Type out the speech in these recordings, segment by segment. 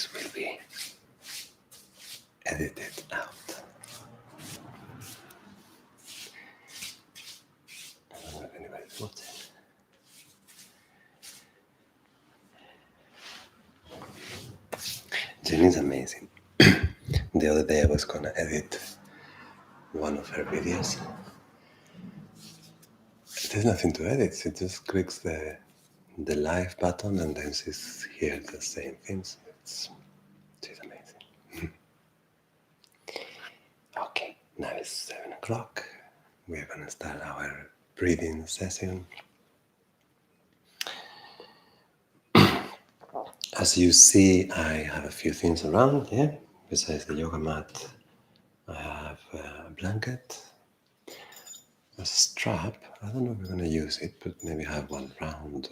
this will be edited out. I don't know if anybody's watching. Jenny's amazing. The other day I was gonna edit one of her videos. There's nothing to edit. She just clicks the live button and then she's here just saying things. She's amazing. Okay, now it's 7 o'clock. We're gonna start our breathing session. As you see, I have a few things around here. Besides the yoga mat, I have a blanket, a strap. I don't know if we're going to use it, but maybe have one round,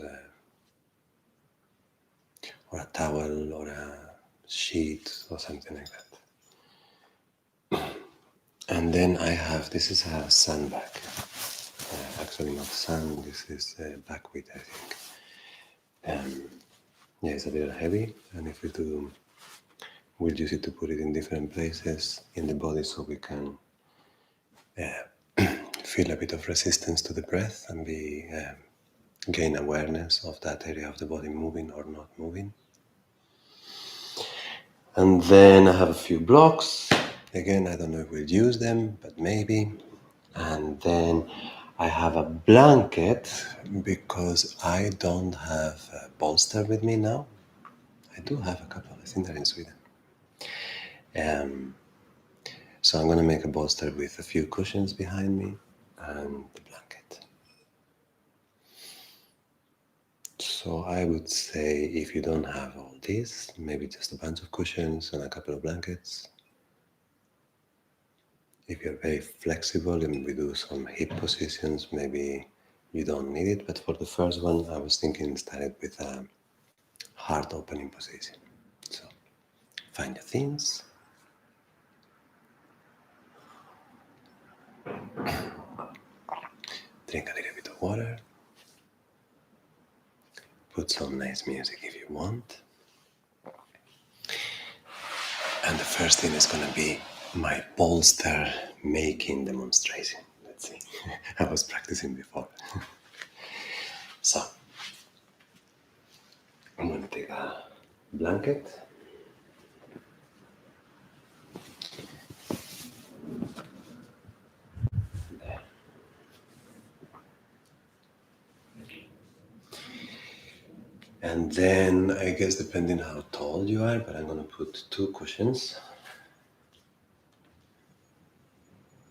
or a towel, or a sheet, or something like that. And then I have, this is a sandbag. Actually not sand, this is buckwheat, I think. Yeah, it's a little heavy, and if we do, we'll use it to put it in different places in the body so we can feel a bit of resistance to the breath and gain awareness of that area of the body moving or not moving. And then I have a few blocks. Again, I don't know if we'll use them, but maybe. And then I have a blanket because I don't have a bolster with me now. I do have a couple, I think they're in Sweden. So I'm going to make a bolster with a few cushions behind me and the blanket. So I would say if you don't have all this, maybe just a bunch of cushions and a couple of blankets. If you're very flexible and we do some hip positions, maybe you don't need it. But for the first one, I was thinking started with a heart opening position. So find your things. Drink a little bit of water. Put some nice music if you want. And the first thing is going to be my bolster making demonstration. Let's see. I was practicing before. So, I'm going to take a blanket. There. And then, I guess depending how tall you are, but I'm going to put 2 cushions.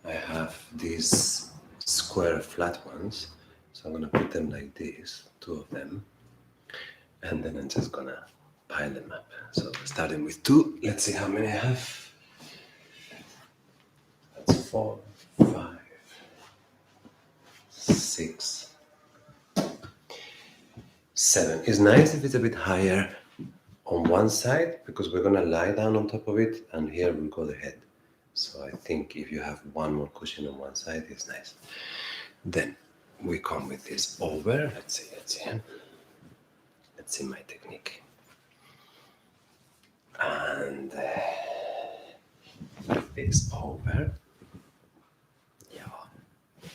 I have these square flat ones, so I'm going to put them like this, 2 of them. And then I'm just going to pile them up. So starting with 2, let's see how many I have. That's 4, 5, 6, 7. It's nice if it's a bit higher on one side because we're gonna lie down on top of it and here will go the head. So I think if you have one more cushion on one side, it's nice. Then we come with this over. Let's see my technique. And this over. Yeah,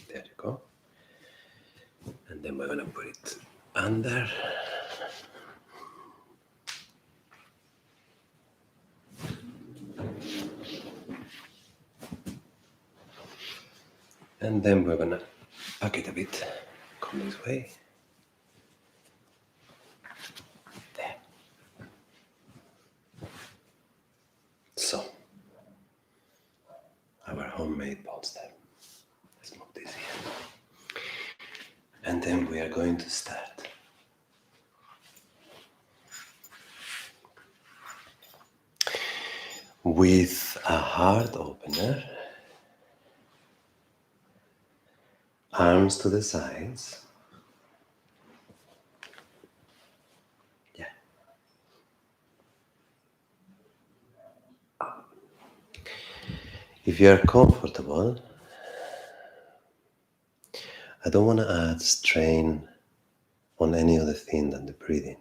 there you go. And then we're gonna put it under. And then we're gonna pack it a bit, come this way. There. So, our homemade bolster. Let's move this here. And then we are going to start. With a heart opener, arms to the sides. Yeah. If you are comfortable, I don't want to add strain on any other thing than the breathing,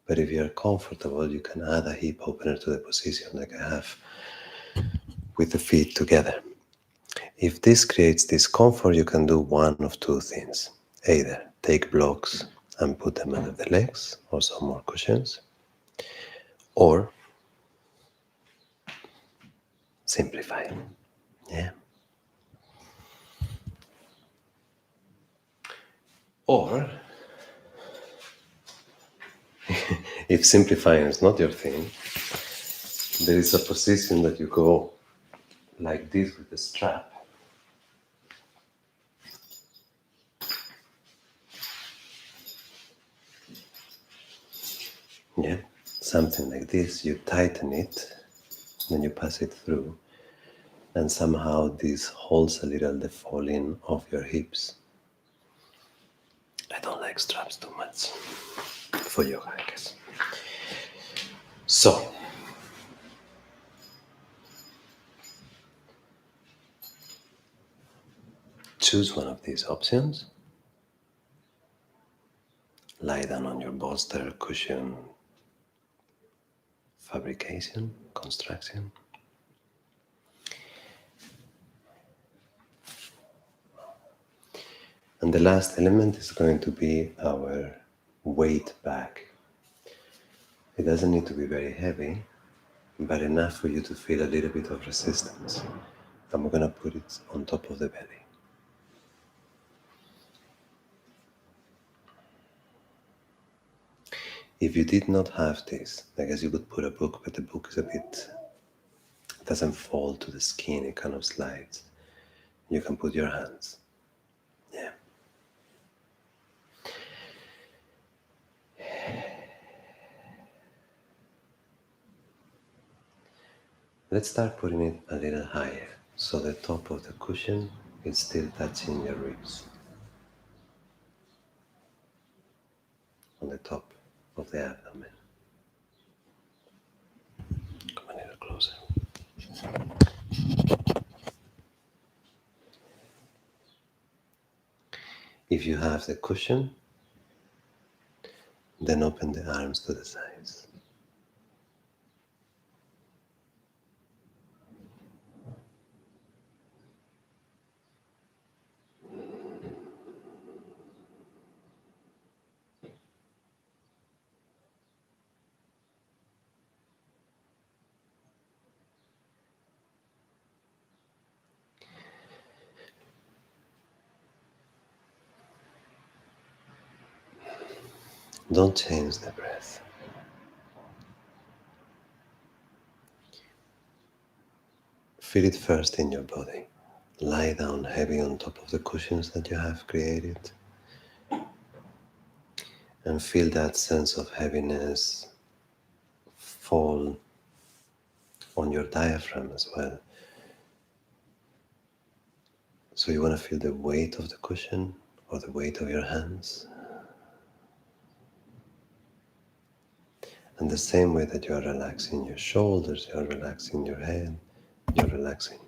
But if you're comfortable, you can add a hip opener to the position like I have with the feet together. If this creates discomfort, you can do one of two things. Either take blocks and put them under the legs or some more cushions, or simplify. Yeah. Or if simplifying is not your thing, there is a position that you go like this with the strap. Yeah, something like this. You tighten it, then you pass it through, and somehow this holds a little the falling of your hips. I don't like straps too much for yoga, I guess. So, choose one of these options. Lie down on your bolster, cushion, fabrication, construction. And the last element is going to be our weight bag. It doesn't need to be very heavy, but enough for you to feel a little bit of resistance. And we're going to put it on top of the belly. If you did not have this, I guess you could put a book, but the book is a bit, it doesn't fall to the skin, it kind of slides. You can put your hands. Yeah. Let's start putting it a little higher, so the top of the cushion is still touching your ribs. On the top of the abdomen. Come a little closer. If you have the cushion, then open the arms to the sides. Don't change the breath. Feel it first in your body. Lie down heavy on top of the cushions that you have created and feel that sense of heaviness fall on your diaphragm as well. So you want to feel the weight of the cushion or the weight of your hands. And the same way that you are relaxing your shoulders, you are relaxing your head, you're relaxing,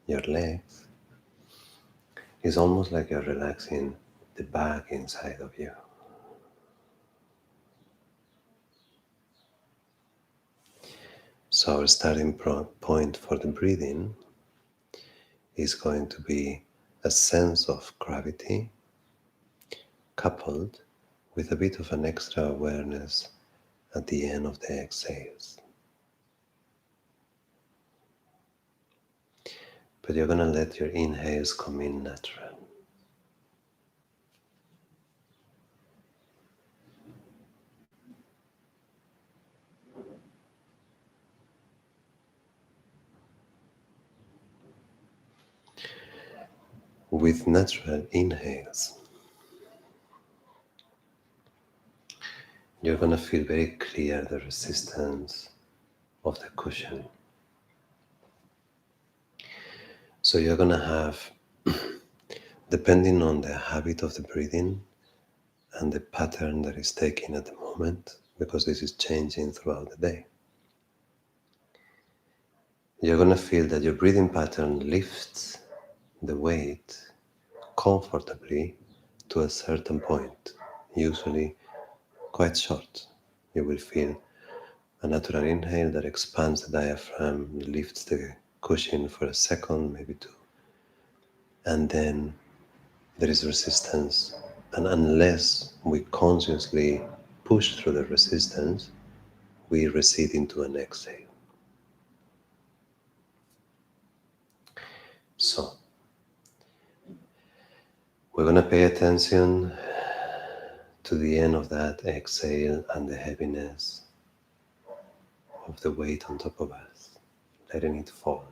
your legs. It's almost like you're relaxing the bag inside of you. So our starting point for the breathing is going to be a sense of gravity coupled with a bit of an extra awareness at the end of the exhales. But you're going to let your inhales come in natural. With natural inhales, you're going to feel very clear the resistance of the cushion. So you're going to have, depending on the habit of the breathing and the pattern that is taking at the moment, because this is changing throughout the day, you're going to feel that your breathing pattern lifts the weight comfortably to a certain point, usually quite short, You will feel a natural inhale that expands the diaphragm, lifts the cushion for a second, maybe two, and then there is resistance. And unless we consciously push through the resistance, we recede into an exhale. So, we're going to pay attention to the end of that exhale and the heaviness of the weight on top of us, letting it fall.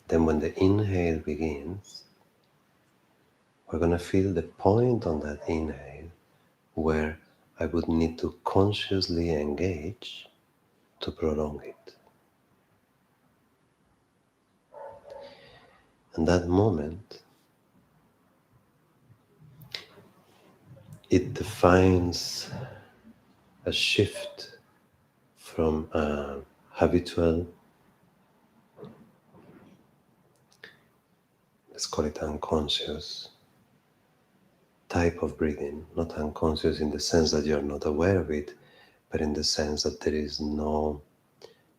Then, when the inhale begins, we're going to feel the point on that inhale where I would need to consciously engage to prolong it. And that moment, it defines a shift from a habitual, let's call it unconscious, type of breathing, not unconscious in the sense that you're not aware of it, but in the sense that there is no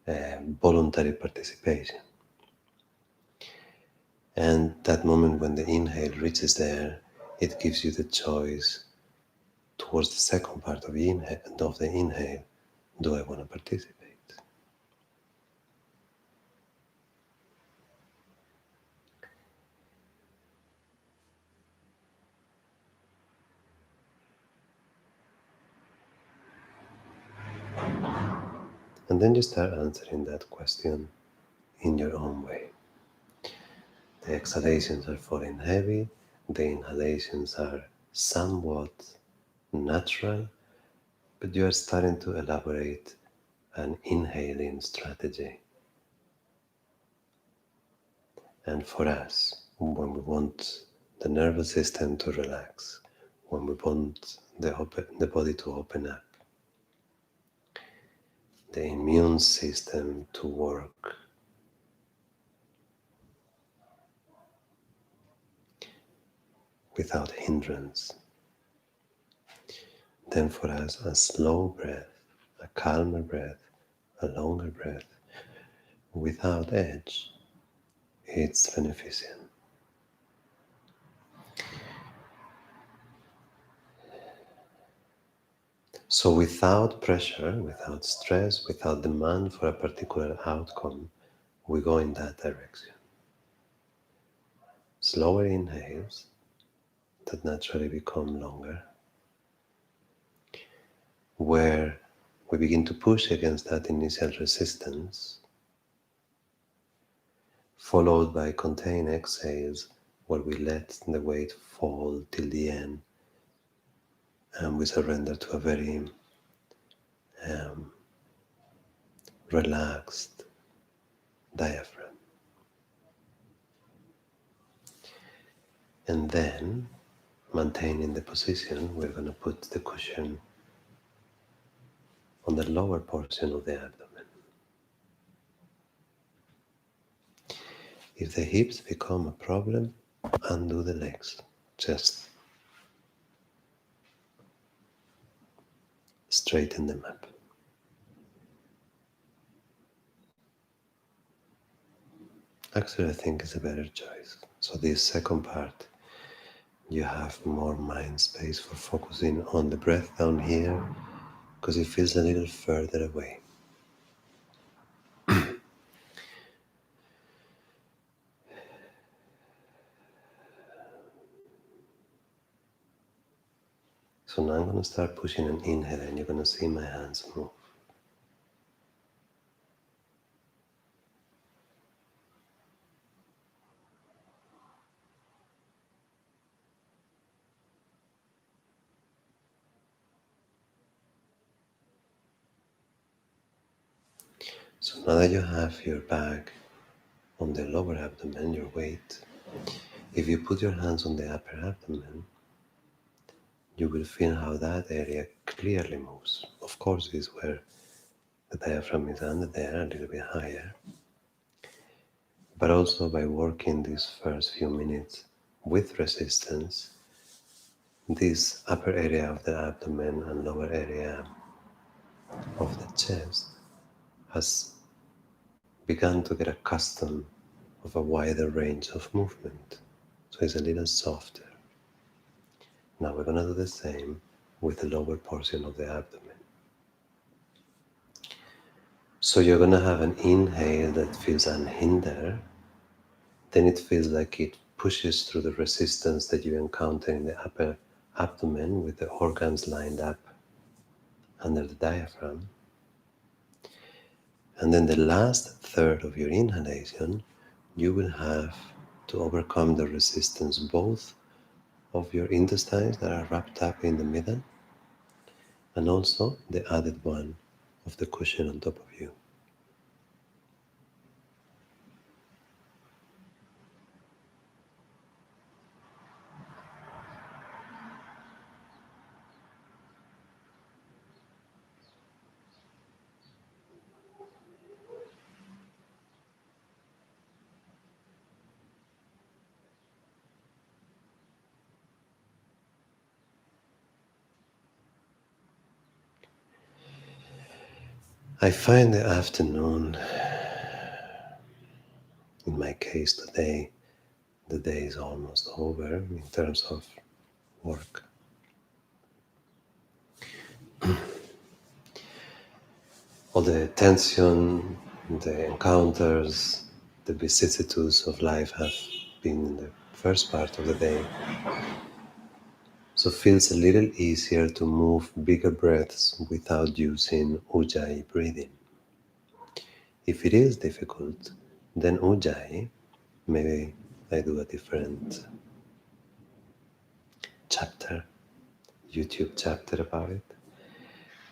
voluntary participation. And that moment when the inhale reaches there, it gives you the choice towards the second part of the inhale, do I want to participate? And then you start answering that question in your own way. The exhalations are falling heavy, the inhalations are somewhat natural, but you are starting to elaborate an inhaling strategy. And for us, when we want the nervous system to relax, when we want the body to open up, the immune system to work, without hindrance, then for us a slow breath, a calmer breath, a longer breath, without edge, it's beneficial. So without pressure, without stress, without demand for a particular outcome, we go in that direction. Slower inhales that naturally become longer, where we begin to push against that initial resistance, followed by contained exhales where we let the weight fall till the end and we surrender to a very um, relaxed diaphragm. And then, maintaining the position, we're going to put the cushion on the lower portion of the abdomen. If the hips become a problem, undo the legs. Just straighten them up. Actually, I think it's a better choice. So this second part, you have more mind space for focusing on the breath down here because it feels a little further away. So now I'm going to start pushing an inhale and you're going to see my hands move. So now that you have your bag on the lower abdomen, your weight, if you put your hands on the upper abdomen, you will feel how that area clearly moves. Of course, this is where the diaphragm is under there, a little bit higher. But also by working these first few minutes with resistance, this upper area of the abdomen and lower area of the chest has begun to get accustomed of a wider range of movement. So it's a little softer. Now we're gonna do the same with the lower portion of the abdomen. So you're gonna have an inhale that feels unhindered, then it feels like it pushes through the resistance that you encounter in the upper abdomen with the organs lined up under the diaphragm. And then the last third of your inhalation, you will have to overcome the resistance both of your intestines that are wrapped up in the middle and also the added one of the cushion on top of you. I find the afternoon, in my case today, the day is almost over in terms of work. All the tension, the encounters, the vicissitudes of life have been in the first part of the day. So it feels a little easier to move bigger breaths without using ujjayi breathing. If it is difficult, then ujjayi, maybe I do a different chapter, YouTube chapter about it.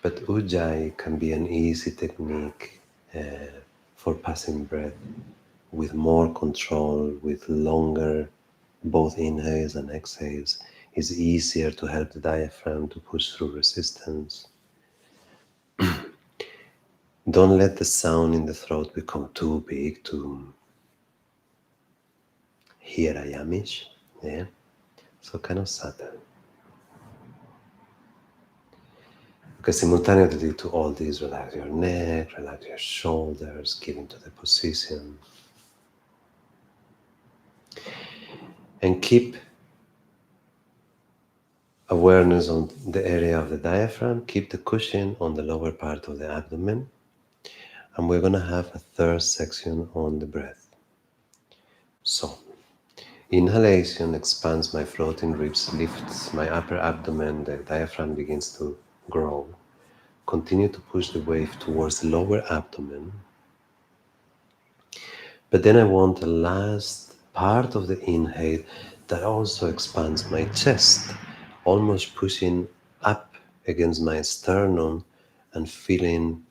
But ujjayi can be an easy technique for passing breath with more control, with longer both inhales and exhales. It's easier to help the diaphragm to push through resistance. Don't let the sound in the throat become too big, too here I amish. Yeah? So kind of subtle. Because simultaneously to all these, relax your neck, relax your shoulders, get into the position. And keep awareness on the area of the diaphragm. Keep the cushion on the lower part of the abdomen. And we're going to have a third section on the breath. So, inhalation expands my floating ribs, lifts my upper abdomen, the diaphragm begins to grow. Continue to push the wave towards the lower abdomen. But then I want the last part of the inhale that also expands my chest, almost pushing up against my sternum and feeling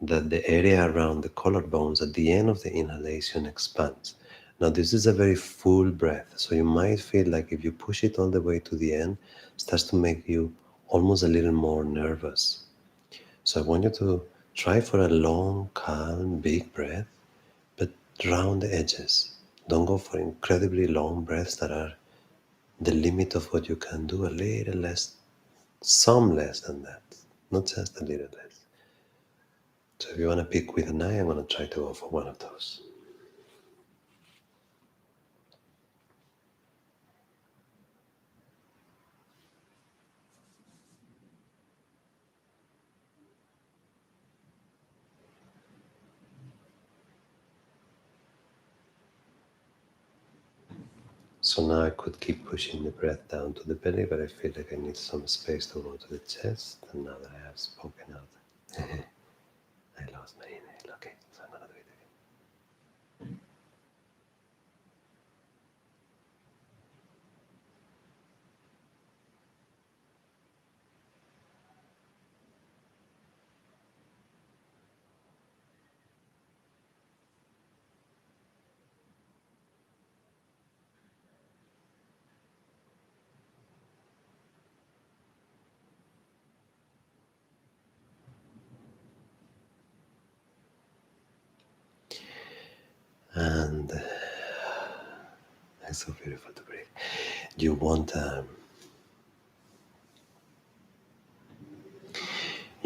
that the area around the collarbones at the end of the inhalation expands. Now this is a very full breath, so you might feel like if you push it all the way to the end, it starts to make you almost a little more nervous. So I want you to try for a long, calm, big breath, but round the edges. Don't go for incredibly long breaths that are the limit of what you can do, a little less, some less than that, not just a little less. So if you want to pick with an eye, I'm going to try to go for one of those. So now I could keep pushing the breath down to the belly, but I feel like I need some space to go to the chest. And now that I have spoken out, I lost my inhale. Okay, so I'm going to do it again. And it's so beautiful to breathe. You want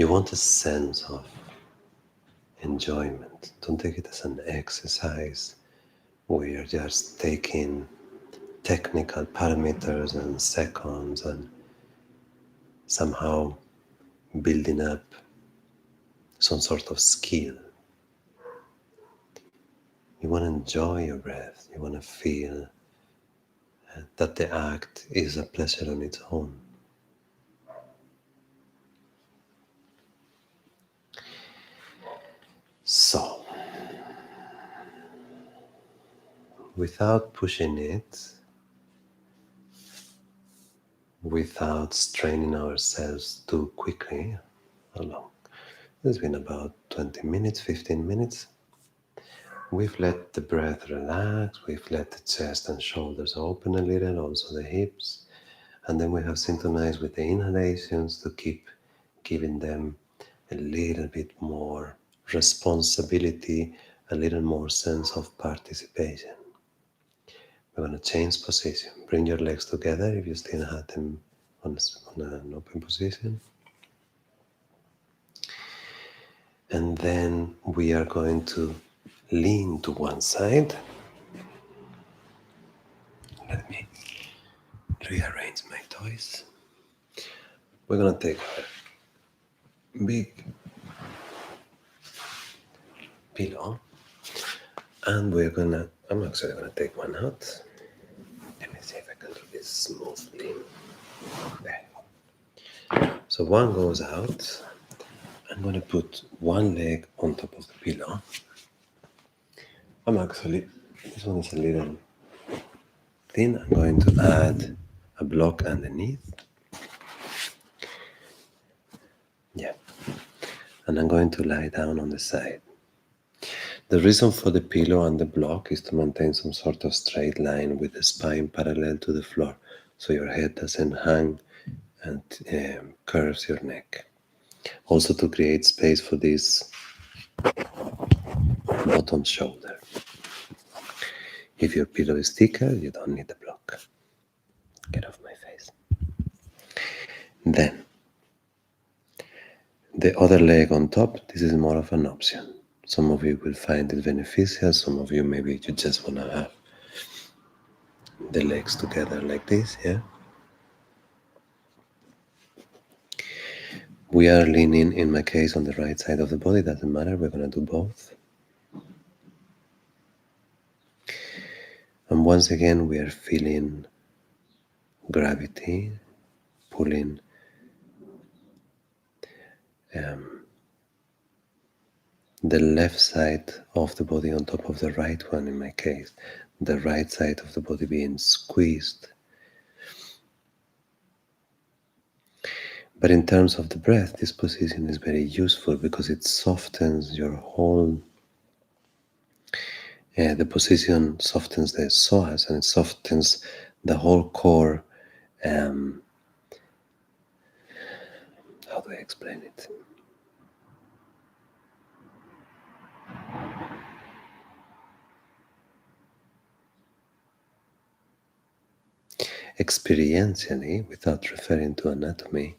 You want a sense of enjoyment. Don't take it as an exercise where you're just taking technical parameters and seconds and somehow building up some sort of skill. You want to enjoy your breath. You want to feel that the act is a pleasure on its own. So, without pushing it, without straining ourselves too quickly, how long? It's been about 20 minutes, 15 minutes. We've let the breath relax, we've let the chest and shoulders open a little, also the hips, and then we have synchronized with the inhalations to keep giving them a little bit more responsibility, a little more sense of participation. We're going to change position. Bring your legs together if you still have them on an open position. And then we are going to lean to one side. Let me rearrange my toys. We're going to take a big pillow and I'm actually going to take one out. Let me see if I can do this smoothly. There. So one goes out. I'm going to put one leg on top of the pillow. This one is a little thin. I'm going to add a block underneath. Yeah. And I'm going to lie down on the side. The reason for the pillow and the block is to maintain some sort of straight line with the spine parallel to the floor, so your head doesn't hang and curves your neck. Also to create space for this bottom shoulder. If your pillow is thicker, you don't need the block. Get off my face. Then, the other leg on top, this is more of an option. Some of you will find it beneficial, some of you maybe you just want to have the legs together like this, yeah? We are leaning, in my case, on the right side of the body, doesn't matter, we're going to do both. And once again, we are feeling gravity pulling the left side of the body on top of the right one, in my case, the right side of the body being squeezed. But in terms of the breath, this position is very useful because it softens your whole, the position softens the psoas and it softens the whole core. How do I explain it? Experientially, without referring to anatomy,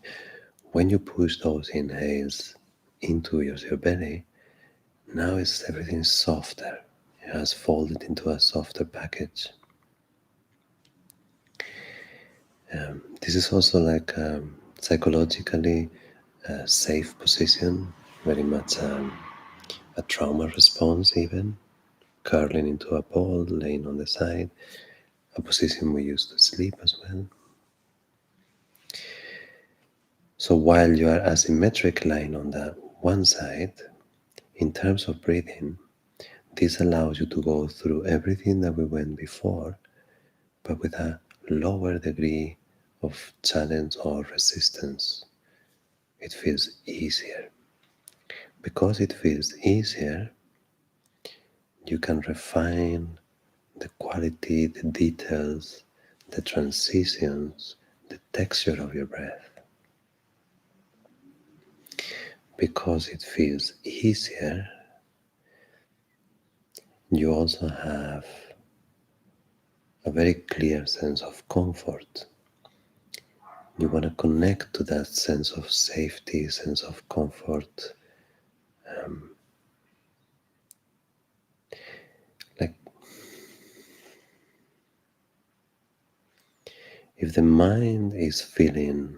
when you push those inhales into your belly, now everything softer. It has folded into a softer package. This is also like psychologically a safe position, very much a trauma response even, curling into a ball, laying on the side, a position we use to sleep as well. So while you are asymmetric lying on the one side, in terms of breathing, this allows you to go through everything that we went before, but with a lower degree of challenge or resistance. It feels easier. Because it feels easier, you can refine the quality, the details, the transitions, the texture of your breath. Because it feels easier, you also have a very clear sense of comfort. You want to connect to that sense of safety, sense of comfort. Like if the mind is feeling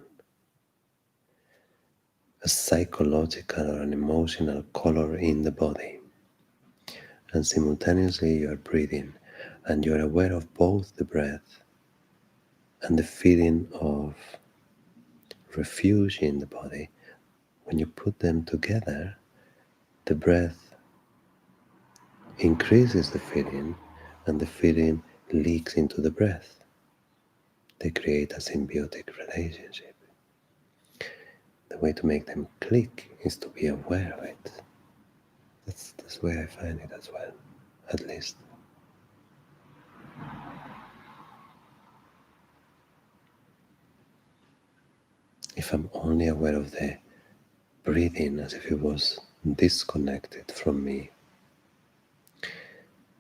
a psychological or an emotional color in the body, and simultaneously you are breathing, and you are aware of both the breath and the feeling of refuge in the body, when you put them together, the breath increases the feeling and the feeling leaks into the breath. They create a symbiotic relationship. The way to make them click is to be aware of it. That's the way I find it as well, at least. If I'm only aware of the breathing as if it was disconnected from me,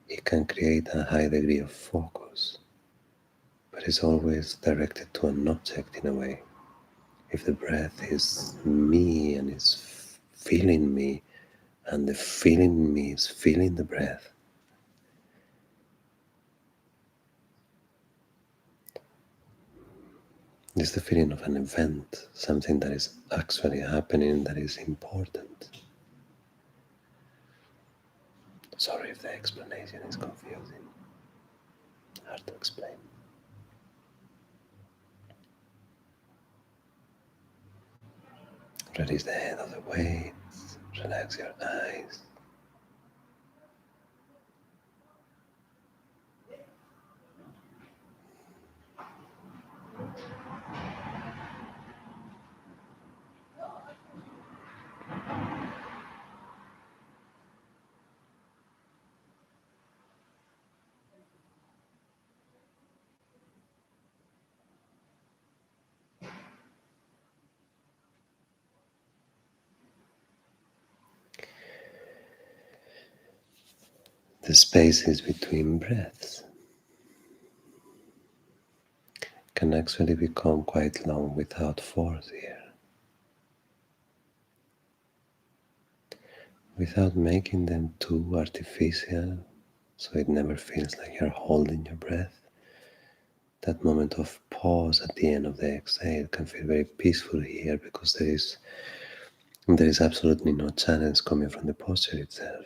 it can create a high degree of focus, but it's always directed to an object in a way. If the breath is me and is feeling me, and the feeling me is feeling the breath, it's the feeling of an event, something that is actually happening that is important. Sorry if the explanation is confusing, hard to explain. Release the head of the weight, relax your eyes. The spaces between breaths can actually become quite long without force here, without making them too artificial, so it never feels like you're holding your breath. That moment of pause at the end of the exhale can feel very peaceful here because there is absolutely no challenge coming from the posture itself.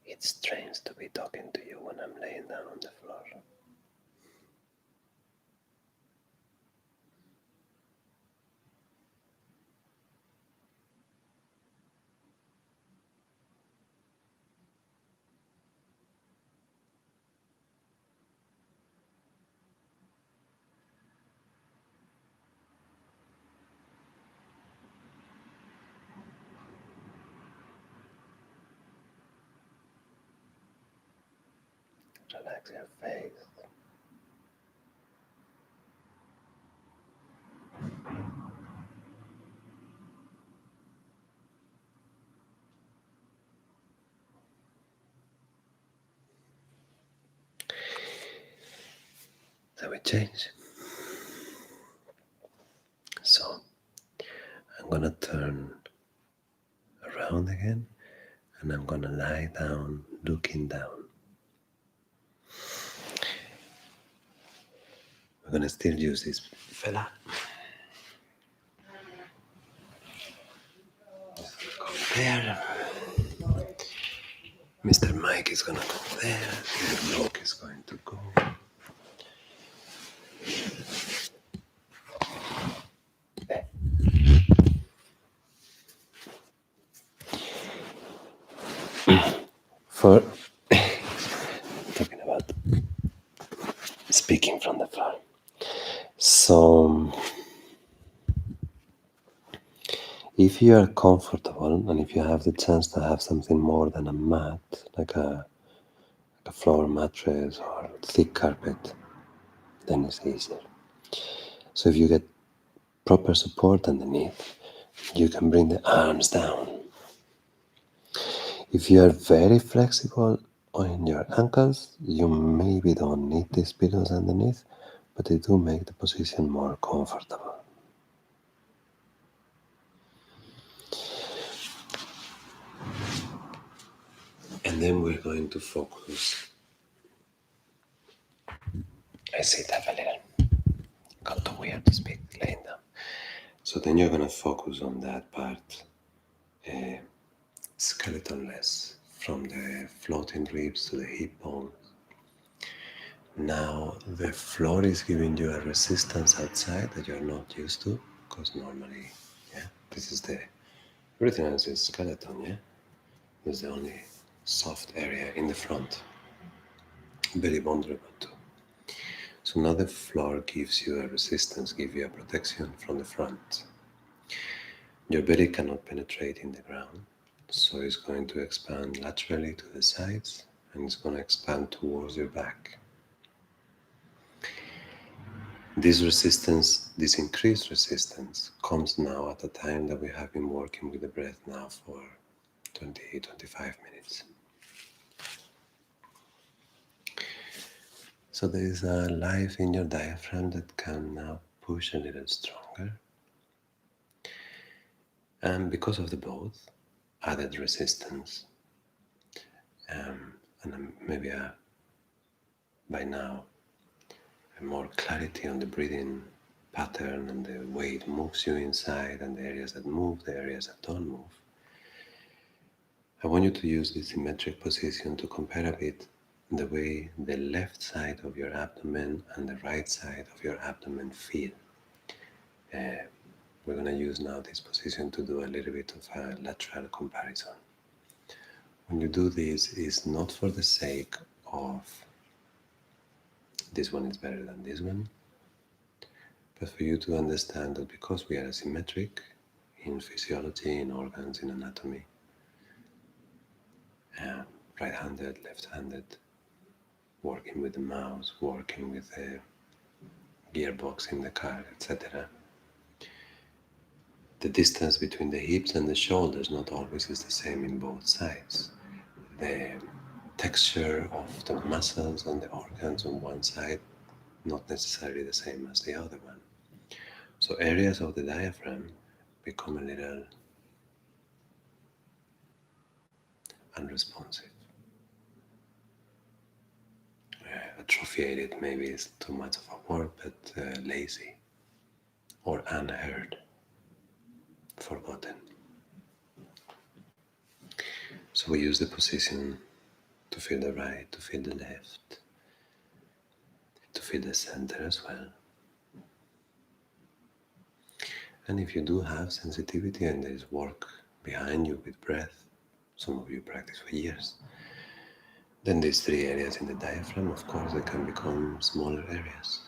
It's strange to be talking to you when I'm laying down on the floor. Relax your face. So we change. So I'm gonna turn around again and I'm gonna lie down looking down. We're gonna still use this fella. Go there. Mr. Mike is gonna go there. The bloke is going to go. For talking about speaking from the floor. So If you are comfortable and if you have the chance to have something more than a mat, like a floor mattress or thick carpet, then it's easier. So if you get proper support underneath, you can bring the arms down. If you are very flexible on your ankles, you maybe don't need these pillows underneath, but they do make the position more comfortable. And then we're going to focus. I sit up a little. Got too weird to speak laying down. So then you're going to focus on that part, uh, skeletonless, from the floating ribs to the hip bone. Now the floor is giving you a resistance outside that you're not used to, because normally, yeah, this is the everything else is skeleton, yeah. This is the only soft area in the front, very vulnerable too. So now the floor gives you a resistance, gives you a protection from the front. Your belly cannot penetrate in the ground, so it's going to expand laterally to the sides and it's going to expand towards your back. This resistance, this increased resistance, comes now at a time that we have been working with the breath now for 20-25 minutes. So there is a life in your diaphragm that can now push a little stronger. And because of the both, added resistance, and maybe by now more clarity on the breathing pattern and the way it moves you inside and the areas that move, the areas that don't move. I want you to use this symmetric position to compare a bit the way the left side of your abdomen and the right side of your abdomen feel. We're going to use now this position to do a little bit of a lateral comparison. When you do this, it's not for the sake of this one is better than this one, but for you to understand that because we are asymmetric in physiology, in organs, in anatomy, right-handed, left-handed, working with the mouse, working with the gearbox in the car, etc. The distance between the hips and the shoulders not always is the same in both sides. The texture of the muscles and the organs on one side not necessarily the same as the other one. So areas of the diaphragm become a little unresponsive. Atrophiated maybe is too much of a word, but lazy or unheard, forgotten. So we use the position to feel the right, to feel the left, to feel the center as well. And if you do have sensitivity and there is work behind you with breath, some of you practice for years, then these three areas in the diaphragm, of course, they can become smaller areas.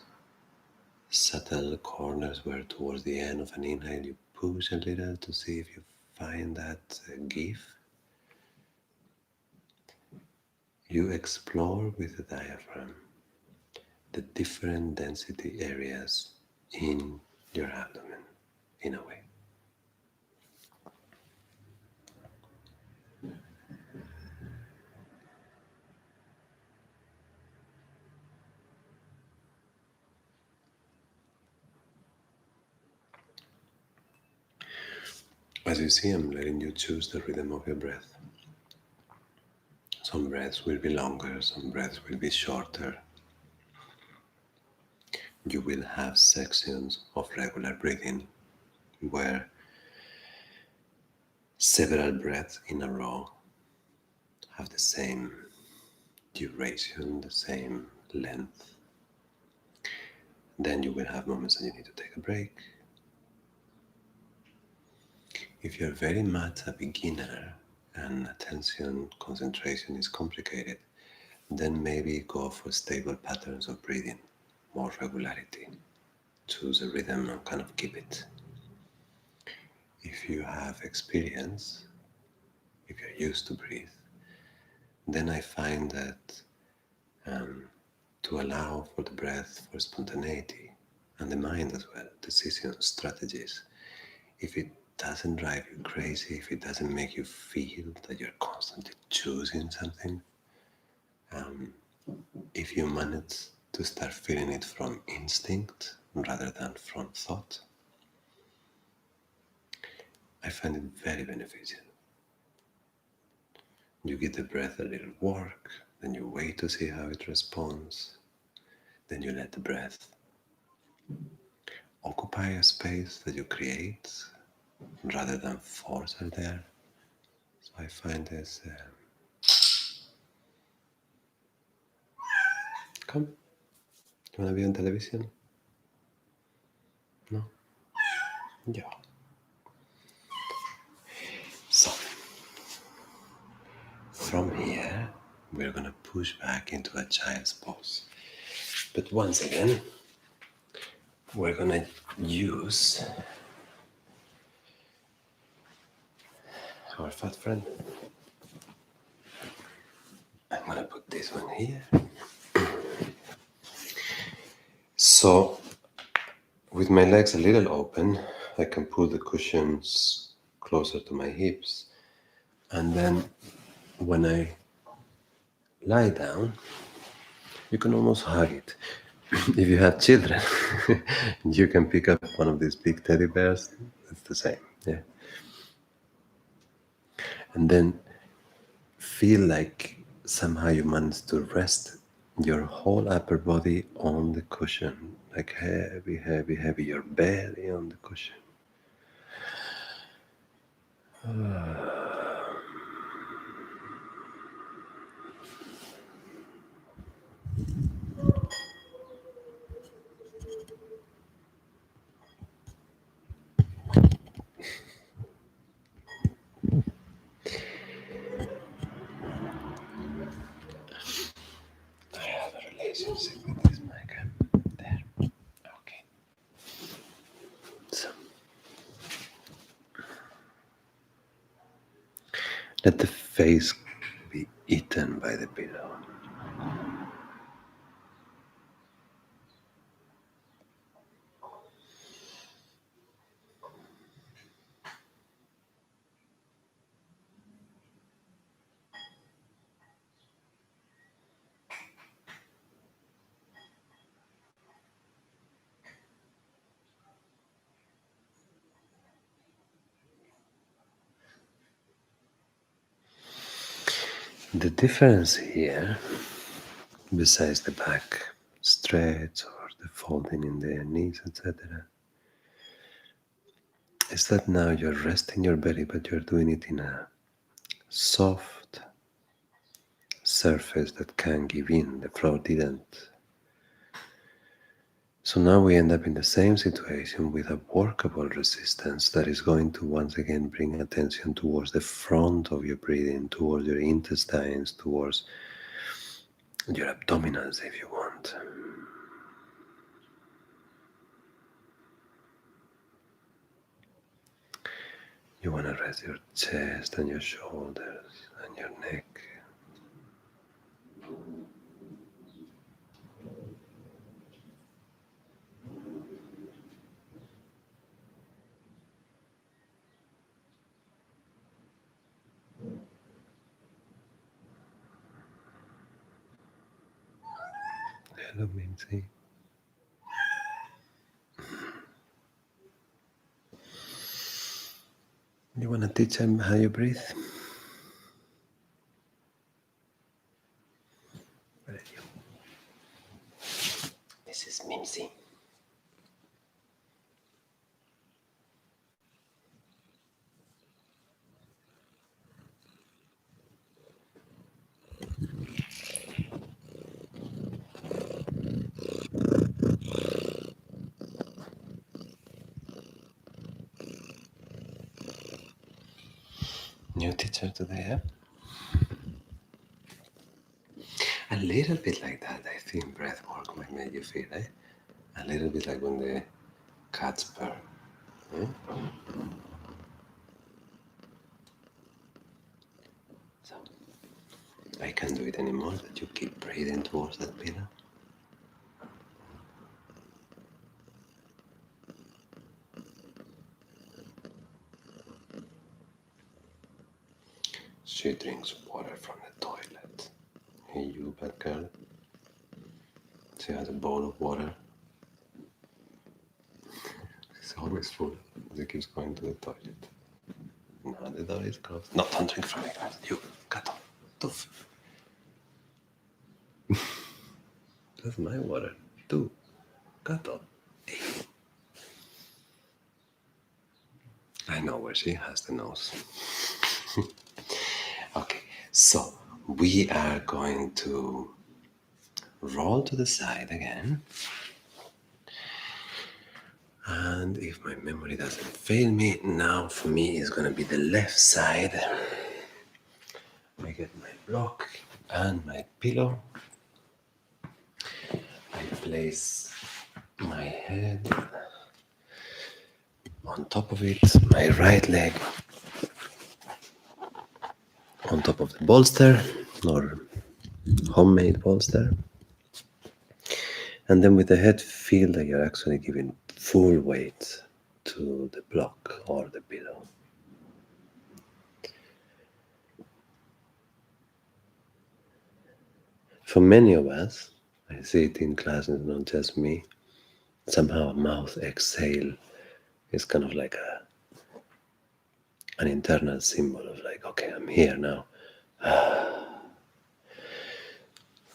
Subtle corners where towards the end of an inhale you push a little to see if you find that give. You explore with the diaphragm the different density areas in your abdomen, in a way. As you see, I'm letting you choose the rhythm of your breath. Some breaths will be longer, some breaths will be shorter. You will have sections of regular breathing where several breaths in a row have the same duration, the same length. Then you will have moments that you need to take a break. If you're very much a beginner and attention concentration is complicated, then maybe go for stable patterns of breathing, more regularity. Choose a rhythm and kind of keep it. if you have experience, if you're used to breathe, then I find that to allow for the breath, for spontaneity, and the mind as well, decision strategies, if it doesn't drive you crazy, if it doesn't make you feel that you're constantly choosing something, if you manage to start feeling it from instinct rather than from thought, I find it very beneficial. You give the breath a little work, then you wait to see how it responds, then you let the breath occupy a space that you create rather than force her there. So I find this. Come, you wanna be on television? No? Yeah. So, from here, we're gonna push back into a child's pose. But once again, we're gonna use our fat friend. I'm gonna put this one here. So, with my legs a little open, I can pull the cushions closer to my hips. And then when I lie down, you can almost hug it. If you have children, you can pick up one of these big teddy bears. It's the same, yeah. And then feel like somehow you manage to rest your whole upper body on the cushion, like heavy, heavy, heavy, your belly on the cushion. I have a relationship with this mic. There. Okay. So let the face be eaten by the pillow. The difference here, besides the back stretch or the folding in the knees, etc., is that now you're resting your belly, but you're doing it in a soft surface that can give in. The floor didn't. So now we end up in the same situation with a workable resistance that is going to once again bring attention towards the front of your breathing, towards your intestines, towards your abdominals if you want. You want to rest your chest and your shoulders and your neck. Hello, Mimzy. You want to teach him how you breathe? Where are you? This is Mimzy. New teacher today, eh? A little bit like that, I think breath work might make you feel, eh? A little bit like when the cats purr. Eh? I can't do it anymore, that you keep breathing towards that pillow. She drinks water from the toilet. Hey, you bad girl. She has a bowl of water. It's always full. She keeps going to the toilet. No, the door is closed. No, don't drink from it. You, cut off. Toof. That's my water. Too. Cut off. I know where she has the nose. Okay, so we are going to roll to the side again. And if my memory doesn't fail me, now for me is going to be the left side. I get my block and my pillow. I place my head on top of it, my right leg on top of the bolster or homemade bolster. And then with the head, feel that you're actually giving full weight to the block or the pillow. For many of us, I see it in classes, not just me, somehow a mouth exhale is kind of like an internal symbol of like, okay, I'm here now.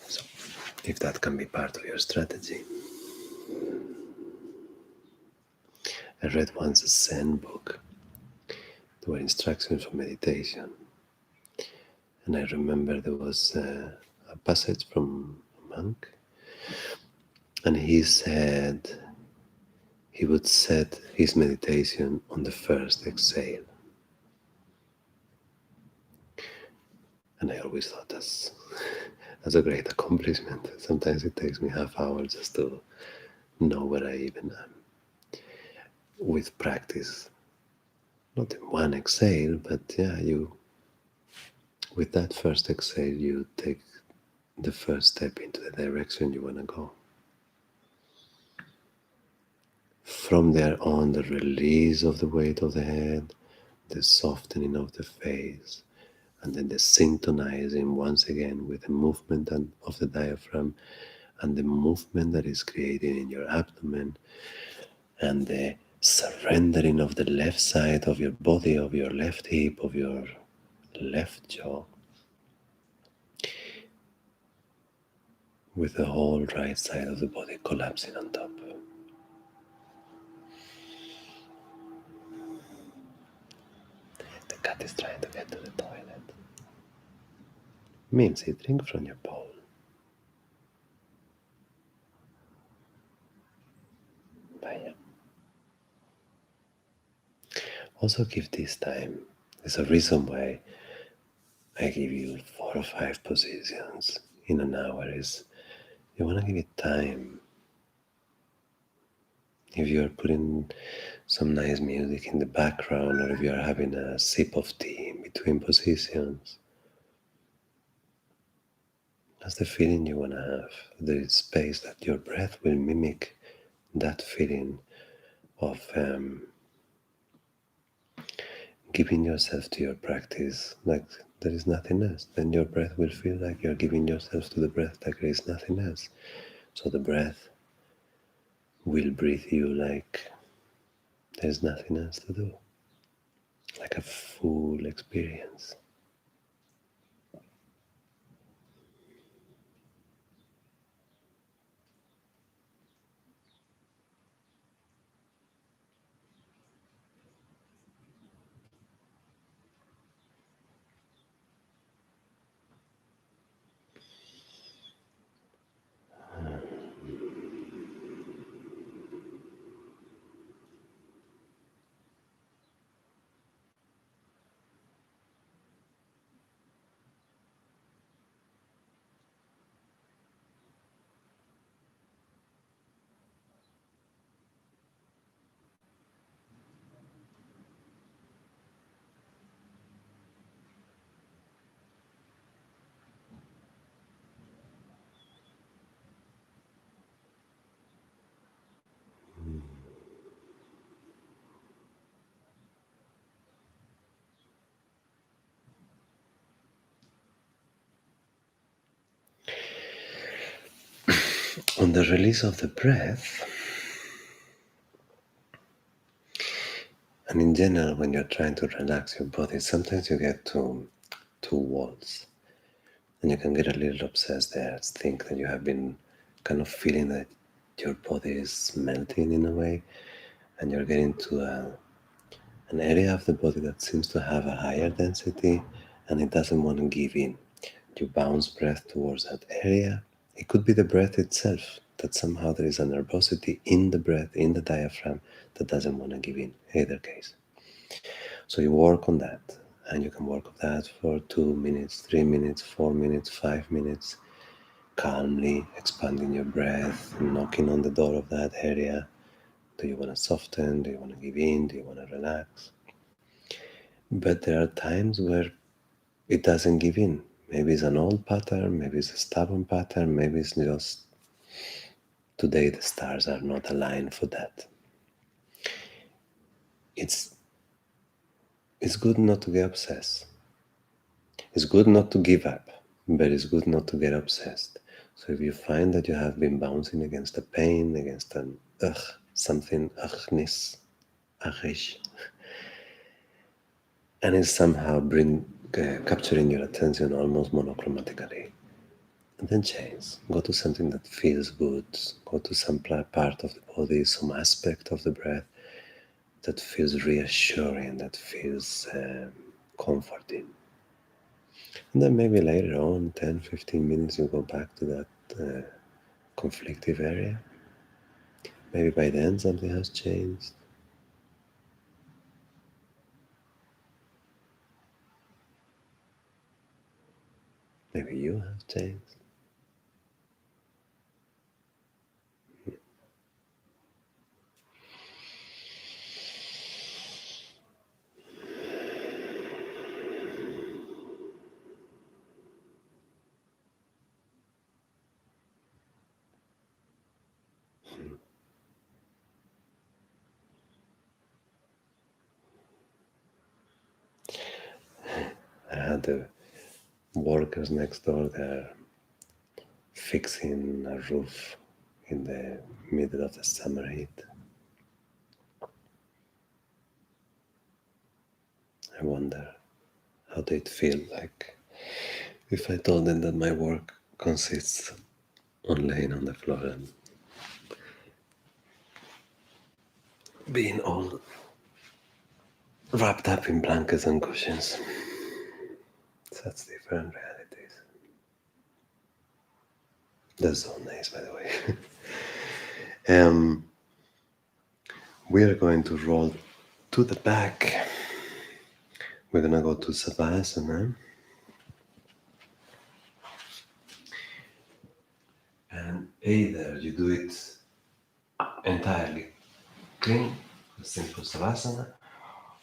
So if that can be part of your strategy. I read once a Zen book. There were instructions for meditation. And I remember there was a passage from a monk. And he said he would set his meditation on the first exhale. And I always thought that's a great accomplishment. Sometimes it takes me half hour just to know where I even am. With practice, not in one exhale, but yeah, with that first exhale, you take the first step into the direction you want to go. From there on, the release of the weight of the head, the softening of the face, and then the synchronizing once again with the movement of the diaphragm and the movement that is created in your abdomen, and the surrendering of the left side of your body, of your left hip, of your left jaw, with the whole right side of the body collapsing on top. The cat is trying to get to the toilet. Mimzy, drink from your bowl. Vaya. Also give this time. There's a reason why I give you 4 or 5 positions in an hour is you want to give it time. If you're putting some nice music in the background or if you're having a sip of tea in between positions, that's the feeling you want to have. The space that your breath will mimic that feeling of giving yourself to your practice like there is nothing else. Then your breath will feel like you're giving yourself to the breath like there is nothing else. So the breath will breathe you like there's nothing else to do, like a full experience. On the release of the breath, and in general, when you're trying to relax your body, sometimes you get to two walls, and you can get a little obsessed there, think that you have been kind of feeling that your body is melting in a way, and you're getting to an area of the body that seems to have a higher density, and it doesn't want to give in. You bounce breath towards that area. It could be the breath itself, that somehow there is a nervosity in the breath, in the diaphragm, that doesn't want to give in, either case. So you work on that, and you can work on that for 2 minutes, 3 minutes, 4 minutes, 5 minutes, calmly expanding your breath, knocking on the door of that area. Do you want to soften? Do you want to give in? Do you want to relax? But there are times where it doesn't give in. Maybe it's an old pattern, maybe it's a stubborn pattern, maybe it's just today the stars are not aligned for that. It's it's good not to get obsessed. It's good not to give up, but it's good not to get obsessed. So if you find that you have been bouncing against a pain, against an something ugness, agish, and it's somehow capturing your attention almost monochromatically, and then change. Go to something that feels good. Go to some part of the body, some aspect of the breath that feels reassuring, that feels comforting. And then maybe later on, 10, 15 minutes, you go back to that conflictive area. Maybe by then something has changed. Maybe you have changed. I had the workers next door there fixing a roof in the middle of the summer heat. I wonder how they'd feel like if I told them that my work consists on laying on the floor and being all wrapped up in blankets and cushions. Such different realities. That's so nice, by the way. We are going to roll to the back. We're gonna go to Savasana. And either you do it entirely clean, a simple Savasana,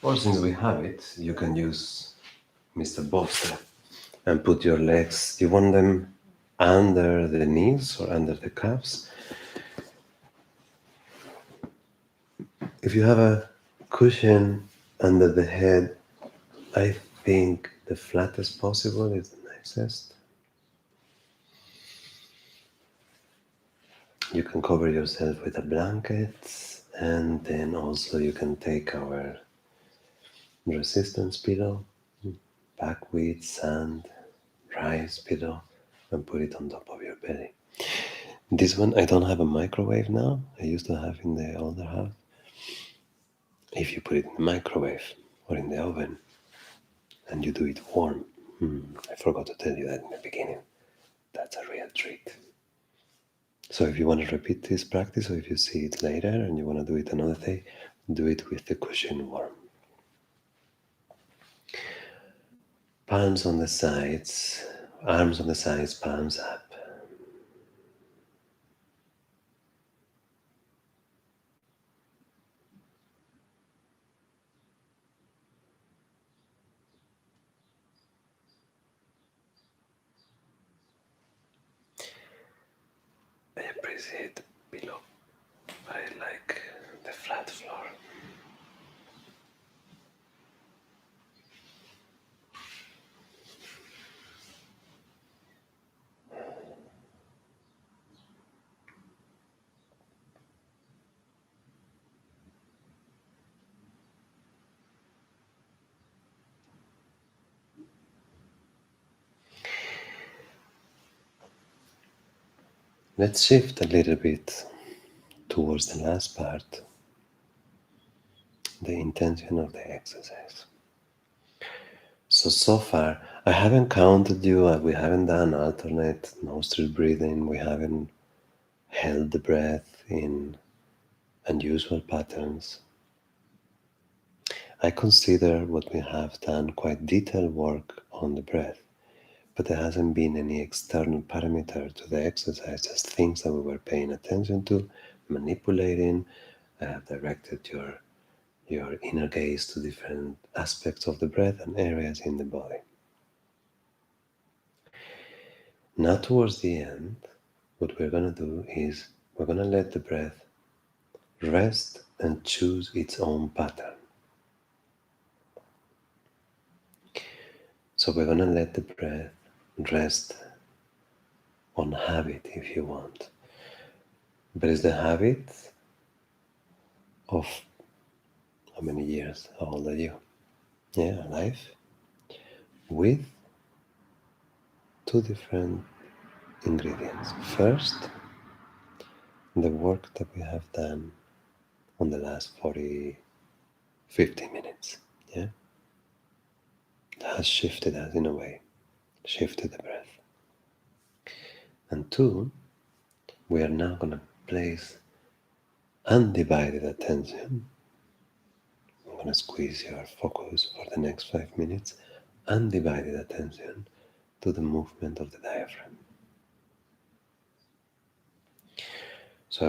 or since we have it, you can use Mr. Bolster and put your legs, you want them under the knees or under the calves. If you have a cushion under the head, I think the flattest possible is the nicest. You can cover yourself with a blanket, and then also you can take our resistance pillow, buckwheat, sand, rice pillow, and put it on top of your belly. This one, I don't have a microwave now. I used to have in the older house. If you put it in the microwave or in the oven and you do it warm, I forgot to tell you that in the beginning. That's a real treat. So if you want to repeat this practice, or if you see it later and you want to do it another day, do it with the cushion warm. Palms on the sides, arms on the sides, palms up. I appreciate the pillow, but I like the flat floor. Let's shift a little bit towards the last part, the intention of the exercise. So far, I haven't counted you, we haven't done alternate nostril breathing, we haven't held the breath in unusual patterns. I consider what we have done quite detailed work on the breath, but there hasn't been any external parameter to the exercise, just things that we were paying attention to, manipulating, directed your inner gaze to different aspects of the breath and areas in the body. Now, towards the end, what we're going to do is we're going to let the breath rest and choose its own pattern. So, we're going to let the breath rest on habit if you want. But it's the habit of how many years? How old are you? Yeah, life with two different ingredients. First, the work that we have done on the last 40, 50 minutes. Yeah, that has shifted us in a way, shifted the breath. And two, we are now going to place undivided attention. I'm going to squeeze your focus for the next 5 minutes. Undivided attention to the movement of the diaphragm. So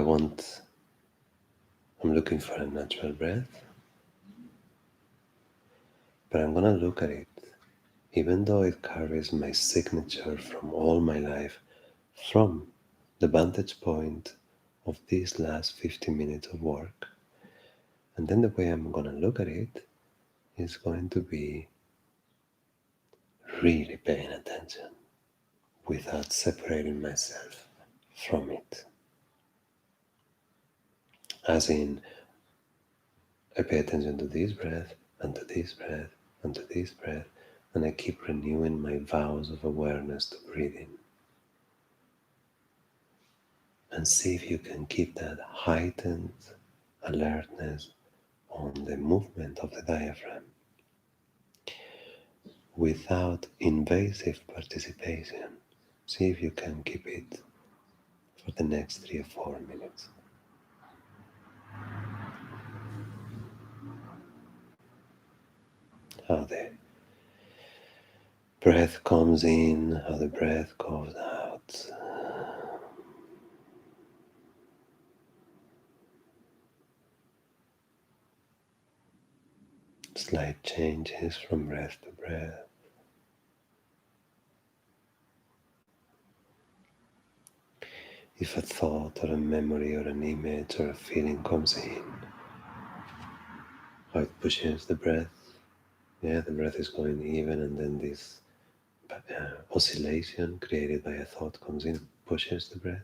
I'm looking for a natural breath, but I'm going to look at it, even though it carries my signature from all my life, from the vantage point of these last 50 minutes of work. And then the way I'm going to look at it is going to be really paying attention without separating myself from it. As in, I pay attention to this breath, and to this breath, and to this breath, and I keep renewing my vows of awareness to breathing. And see if you can keep that heightened alertness on the movement of the diaphragm without invasive participation. See if you can keep it for the next 3 or 4 minutes. How the breath comes in, how the breath goes out. Slight changes from breath to breath. If a thought or a memory or an image or a feeling comes in, how it pushes the breath. Yeah, the breath is going even, and then this oscillation created by a thought comes in, pushes the breath.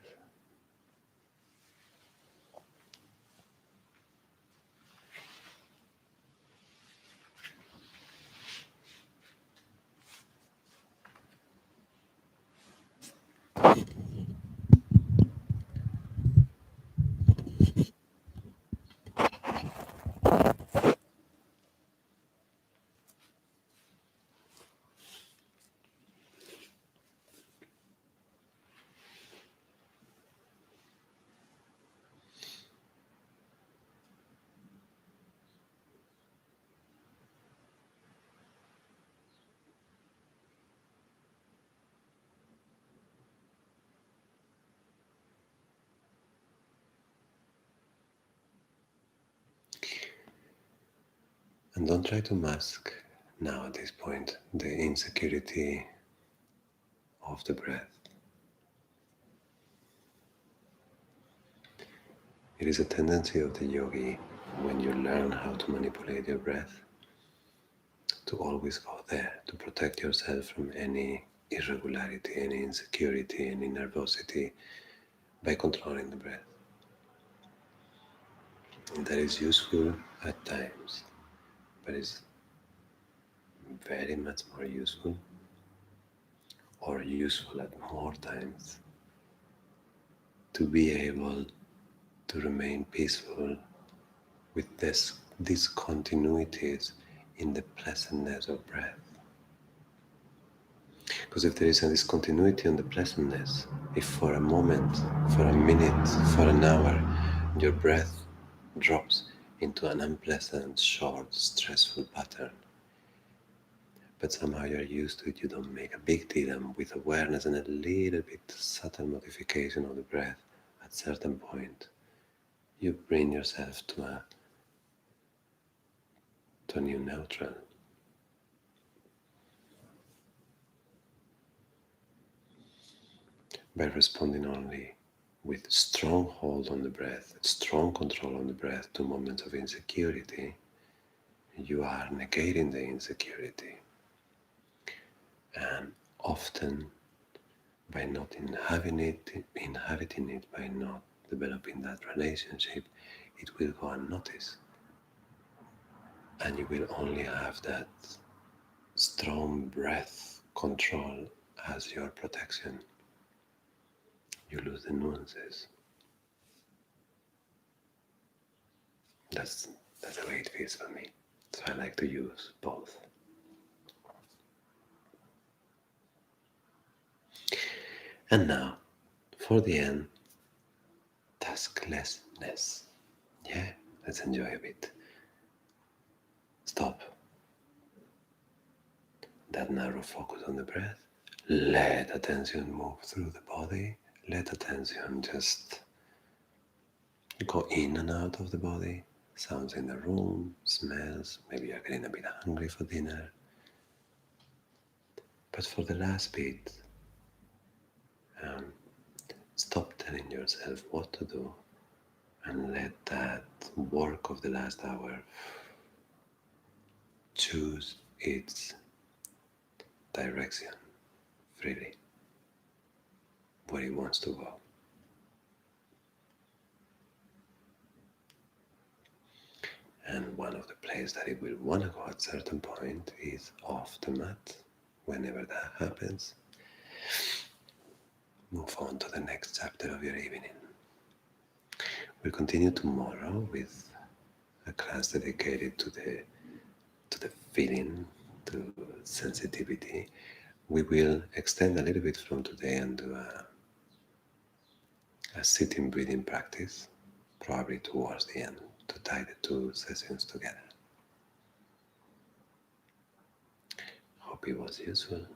And don't try to mask now at this point the insecurity of the breath. It is a tendency of the yogi when you learn how to manipulate your breath to always go there, to protect yourself from any irregularity, any insecurity, any nervosity by controlling the breath. And that is useful at times, but it's very much more useful or useful at more times to be able to remain peaceful with these continuities in the pleasantness of breath. Because if there is a discontinuity on the pleasantness, if for a moment, for a minute, for an hour, your breath drops into an unpleasant, short, stressful pattern, but somehow you're used to it, you don't make a big deal, and with awareness and a little bit subtle modification of the breath, at a certain point, you bring yourself to a new neutral. By responding only with strong hold on the breath, strong control on the breath to moments of insecurity, you are negating the insecurity. And often, by not inhabiting it, by not developing that relationship, it will go unnoticed. And you will only have that strong breath control as your protection. You lose the nuances. That's the way it feels for me. So I like to use both. And now, for the end, tasklessness. Yeah, let's enjoy a bit. Stop. That narrow focus on the breath. Let attention move through the body. Let attention just go in and out of the body. Sounds in the room, smells, maybe you're getting a bit hungry for dinner. But for the last bit, stop telling yourself what to do and let that work of the last hour choose its direction freely, where it wants to go. And one of the places that it will want to go at a certain point is off the mat. Whenever that happens, move on to the next chapter of your evening. We'll continue tomorrow with a class dedicated to the feeling, to sensitivity. We will extend a little bit from today and do a sitting breathing practice, probably towards the end, to tie the two sessions together. Hope it was useful.